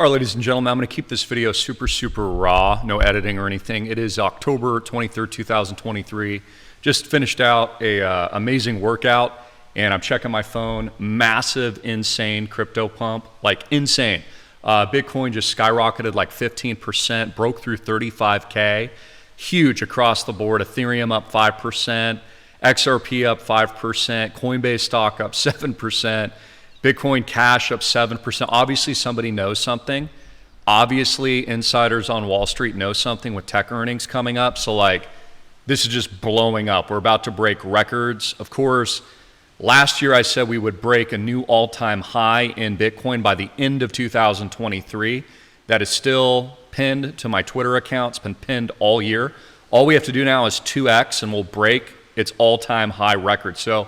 All right, ladies and gentlemen, I'm going to keep this video super raw, no editing or anything. It is October 23rd, 2023. Just finished out a amazing workout, and I'm checking my phone. Massive, insane crypto pump, like insane. Bitcoin just skyrocketed like 15%, broke through 35K. Huge across the board. Ethereum up 5%, XRP up 5%, Coinbase stock up 7%. Bitcoin Cash up 7%. Obviously, somebody knows something. Obviously, insiders on Wall Street know something with tech earnings coming up. So, like, this is just blowing up. We're about to break records. Of course, last year I said we would break a new all-time high in Bitcoin by the end of 2023. That is still pinned to my Twitter account. It's been pinned all year. All we have to do now is 2x, and we'll break its all-time high record. So,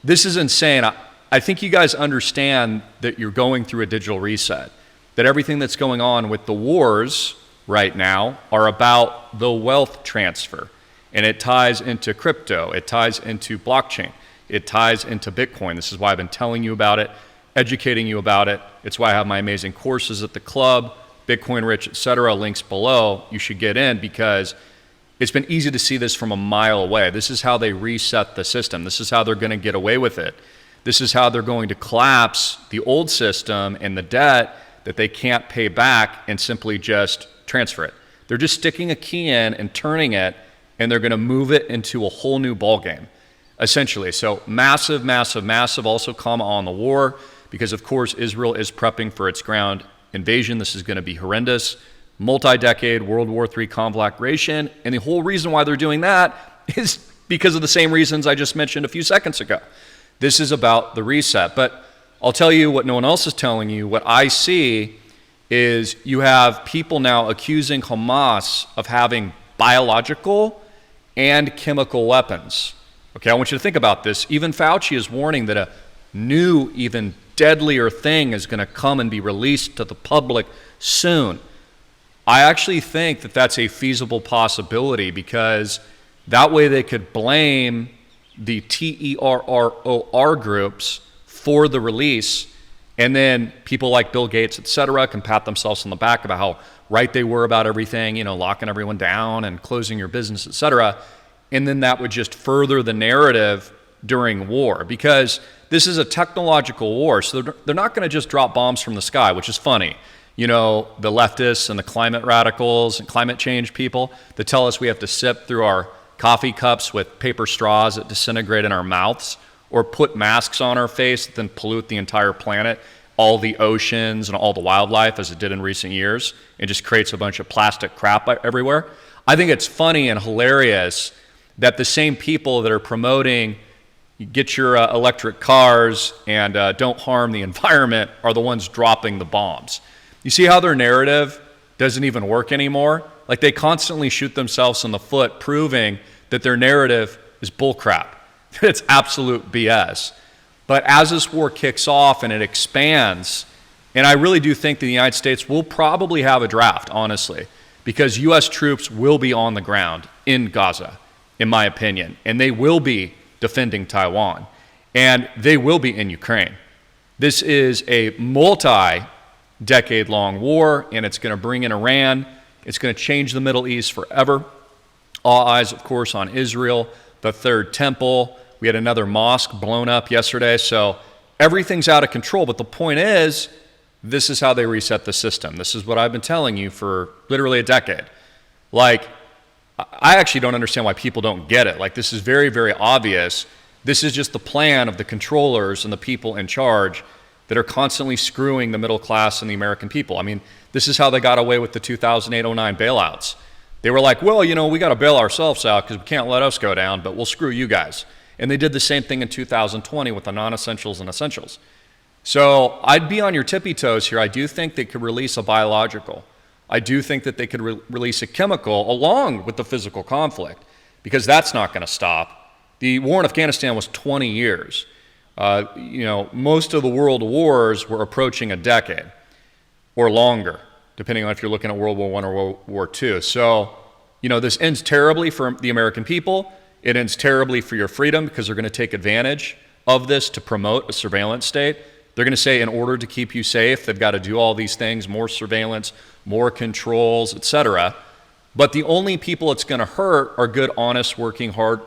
this is insane. I think you guys understand that you're going through a digital reset, that everything that's going on with the wars right now are about the wealth transfer. And it ties into crypto, it ties into blockchain, it ties into Bitcoin. This is why I've been telling you about it, educating you about it. It's why I have my amazing courses at the club, Bitcoin Rich, etc. Links below. You should get in because it's been easy to see this from a mile away. This is how they reset the system. This is how they're going to get away with it. This is how they're going to collapse the old system and the debt that they can't pay back and simply just transfer it. They're just sticking a key in and turning it, and they're going to move it into a whole new ballgame, essentially. So massive. Also, comma on the war, because of course Israel is prepping for its ground invasion. This is going to be horrendous. Multi-decade World War III conflagration, and the whole reason why they're doing that is because of the same reasons I just mentioned a few seconds ago. This is about the reset. But I'll tell you what no one else is telling you. What I see is you have people now accusing Hamas of having biological and chemical weapons. Okay, I want you to think about this. Even Fauci is warning that a new, even deadlier thing is going to come and be released to the public soon. I actually think that that's a feasible possibility because that way they could blame the terror groups for the release, and then people like Bill Gates, etc., can pat themselves on the back about how right they were about everything, you know, locking everyone down and closing your business, etc. And then that would just further the narrative during war, because this is a technological war. So they're not going to just drop bombs from the sky, which is funny. You know, the leftists and the climate radicals and climate change people that tell us we have to sip through our coffee cups with paper straws that disintegrate in our mouths, or put masks on our face that then pollute the entire planet, all the oceans and all the wildlife as it did in recent years, and just creates a bunch of plastic crap everywhere. I think it's funny and hilarious that the same people that are promoting get your electric cars and don't harm the environment are the ones dropping the bombs. You see how their narrative doesn't even work anymore? Like, they constantly shoot themselves in the foot, proving that their narrative is bullcrap. It's absolute BS. But as this war kicks off and it expands, and I really do think that the United States will probably have a draft, honestly, because U.S. troops will be on the ground in Gaza, in my opinion, and they will be defending Taiwan, and they will be in Ukraine. This is a multi-decade-long war, and it's going to bring in Iran. It's going to change the Middle East forever. All eyes, of course, on Israel, the third temple. We had another mosque blown up yesterday. So everything's out of control. But the point is, this is how they reset the system. This is what I've been telling you for literally a decade. Like, I actually don't understand why people don't get it. Like, this is very obvious. This is just the plan of the controllers and the people in charge that are constantly screwing the middle class and the American people. I mean, this is how they got away with the 2008-09 bailouts. They were like, well, you know, we got to bail ourselves out because we can't let us go down, but we'll screw you guys. And they did the same thing in 2020 with the non-essentials and essentials. So I'd be on your tippy toes here. I do think they could release a biological. I do think that they could release a chemical along with the physical conflict, because that's not going to stop. The war in Afghanistan was 20 years. You know, most of the world wars were approaching a decade or longer, depending on if you're looking at World War I or World War II. So, you know, this ends terribly for the American people. It ends terribly for your freedom, because they're going to take advantage of this to promote a surveillance state. They're going to say in order to keep you safe, they've got to do all these things, more surveillance, more controls, etc. But the only people it's going to hurt are good, honest, working hard,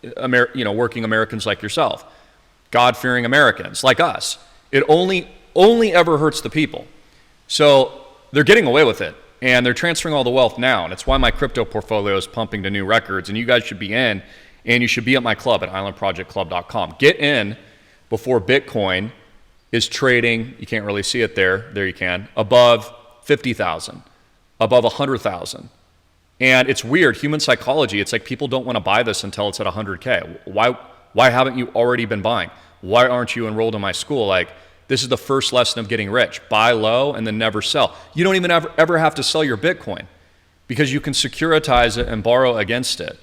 working Americans like yourself, God-fearing Americans like us. It only ever hurts the people. So they're getting away with it, and they're transferring all the wealth now, and it's why my crypto portfolio is pumping to new records, and you guys should be in, and you should be at my club at islandprojectclub.com. Get in before Bitcoin is trading, you can't really see it there you can, above 50,000, above 100,000. And it's weird, human psychology, it's like people don't want to buy this until it's at 100K. Why haven't you already been buying? Why aren't you enrolled in my school? Like, this is the first lesson of getting rich. Buy low and then never sell. You don't even ever have to sell your Bitcoin because you can securitize it and borrow against it.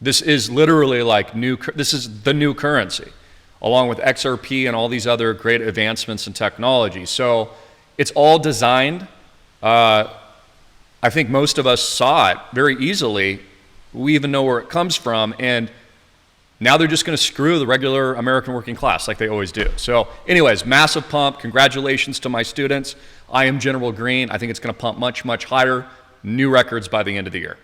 This is literally like this is the new currency, along with XRP and all these other great advancements in technology. So it's all designed. I think most of us saw it very easily. We even know where it comes from, and now they're just going to screw the regular American working class like they always do. So anyways, massive pump. Congratulations to my students. I am General Greene. I think it's going to pump much, much higher. New records by the end of the year.